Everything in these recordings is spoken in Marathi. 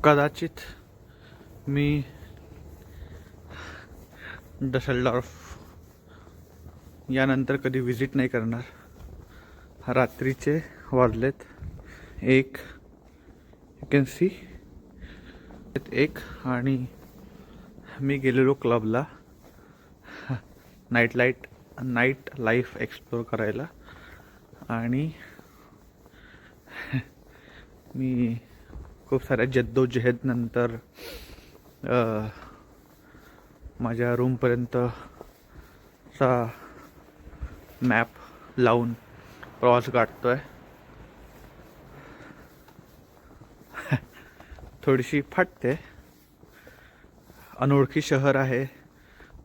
कदाचित मी डसेल्डॉर्फ यानंतर कधी विजिट नाही करणार. रात्रीचे वाजलेत 1, यू कॅन सी 1, आणि मी गेलेलो क्लबला नाईट लाईफ एक्सप्लोर करायला. आणि मी खूप साऱ्या जद्दोजहदनंतर माझ्या रूमपर्यंतचा मॅप लावून प्रवास गाठतोय. थोडीशी फाटते. अनोळखी शहर आहे,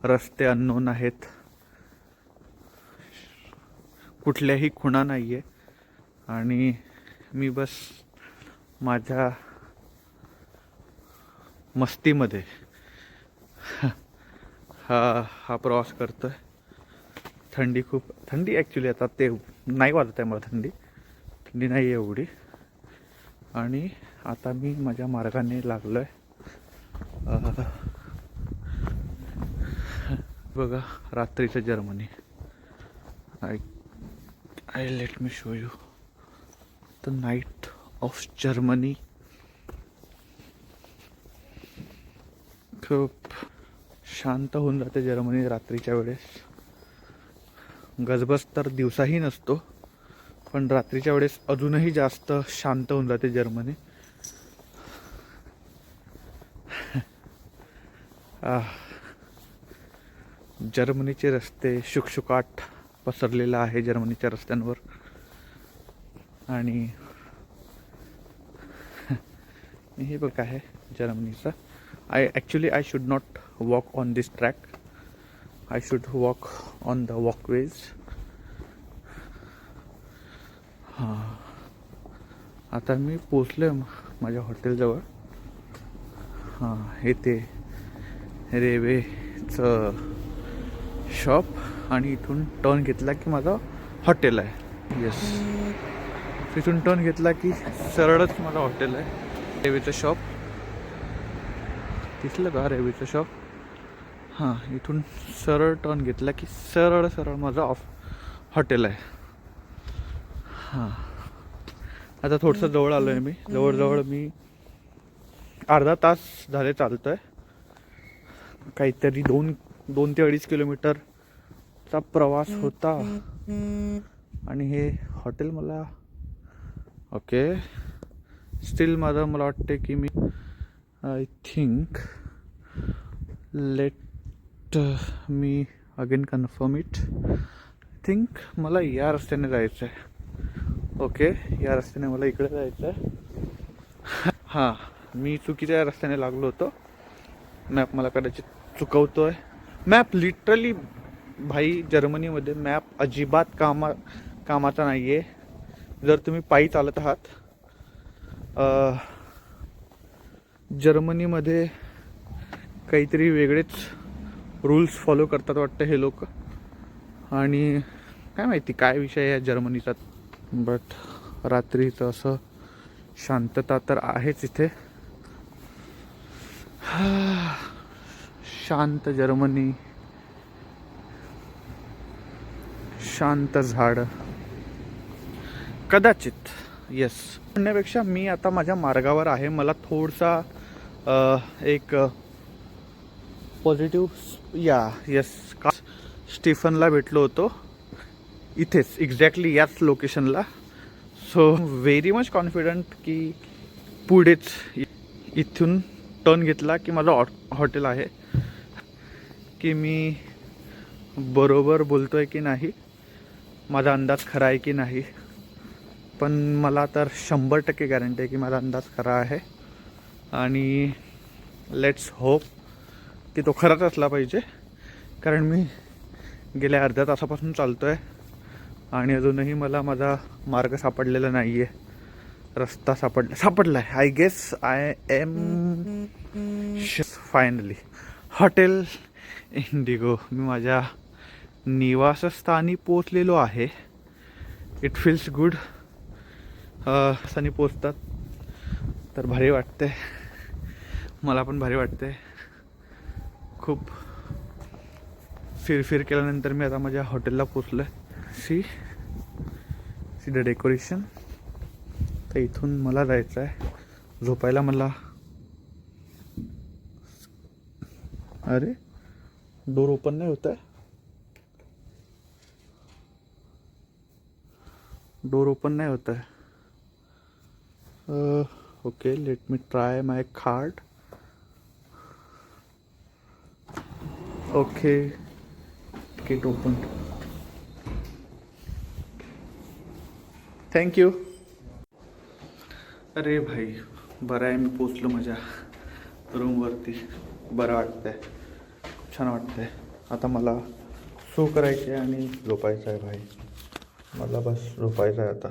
रस्ते अननोन आहेत, कुठल्याही खुणा नाही आहे, आणि मी बस माझ्या मस्तीमध्ये हा प्रवास करतोय. थंडी ॲक्च्युली आता ते नाही वाजत आहे मला. थंडी नाही आहे एवढी. आणि आता मी माझ्या मार्गाने लागलो आहे. बघा रात्रीचं Germany. I let me show you the night of Germany. खूप शांत होऊन जाते जर्मनी रात्रीच्या वेळेस. गजबज तर दिवसाही नसतो, पण रात्रीच्या वेळेस अजूनही जास्त शांत होऊन जाते जर्मनी. जर्मनीचे रस्ते शुकशुकाट पसरलेला आहे जर्मनीच्या रस्त्यांवर. आणि हे बघ आहे जर्मनीचा. I should not walk on this track. I should walk on the walkways. आता मी पोचलोय माझ्या हॉटेलजवळ. हे ते रेल्वेचं शॉप, आणि इथून टर्न घेतला की माझं हॉटेल आहे. येस, इथून टर्न घेतला की सरळच माझं हॉटेल आहे. रेल्वेचं शॉप दिसलं का? रेल्वेचं शॉप. इथून सरळ टर्न घेतला की सरळ माझं हॉटेल आहे. आता थोडंसं जवळ आलो आहे मी. जवळजवळ मी अर्धा तास झाले चालतोय. काहीतरी 2 ते 2.5 किलोमीटरचा प्रवास होता. आणि हे हॉटेल मला ओके स्टील मला वाटते की मी I think let me again confirm it. I think मला या रस्त्याने जायचं आहे. ओके, या रस्त्याने मला इकडे जायचं आहे. मी चुकीच्या रस्त्याने लागलो होतो. मॅप मला कदाचित चुकवतोय. मॅप लिटरली भाई जर्मनीमध्ये मॅप अजिबात कामाचा नाही आहे. जर तुम्ही पायी चालत आहात, जर्मनीमध्ये काहीतरी वेगळेच रूल्स फॉलो करतात वाटतं हे लोक. आणि काय माहिती काय विषय आहे जर्मनीचा. बट रात्रीचं असं शांतता तर आहेच इथे. शांत जर्मनी, शांत झाड. कदाचित येस म्हणण्यापेक्षा मी आता माझ्या मार्गावर आहे. मला थोडसा एक पॉझिटिव्ह येस का स्टीफनला भेटलो होतो इथेच एक्झॅक्टली याच लोकेशनला. सो व्हेरी मच कॉन्फिडंट की पुढेच इथून टर्न घेतला की माझं हॉटेल आहे. की मी बरोबर बोलतोय की नाही, माझा अंदाज खरा आहे की नाही, पण मला तर 100% गॅरंटी आहे की माझा अंदाज खरा आहे. आणि लेट्स होप की तो खराच असला पाहिजे. कारण मी गेल्या अर्ध्या तासापासून चालतो आहे आणि अजूनही मला माझा मार्ग सापडलेला नाही आहे. रस्ता सापडला आहे. I guess I am finally hotel Indigo. मी माझ्या निवासस्थानी पोचलेलो आहे. It feels good. स्थानी पोचतात तर भारी वाटते. मला पण भारी वाटते. खूप फिरफिर केल्यानंतर मी आता माझ्या हॉटेलला पोचलो आहे. See the decoration. तर इथून मला जायचं आहे झोपायला. मला अरे डोर ओपन नाही होत आहे. डोर ओपन नाही होत आहे. Okay, let me try my card. Okay, gate open. Thank you. अरे भाई, बरं आहे मी पोचलो माझ्या रूमवरती. बरं वाटतंय, खूप छान वाटतंय. आता मला सो करायचे आणि झोपायचं आहे भाई. मला बस झोपायचं आहे आता.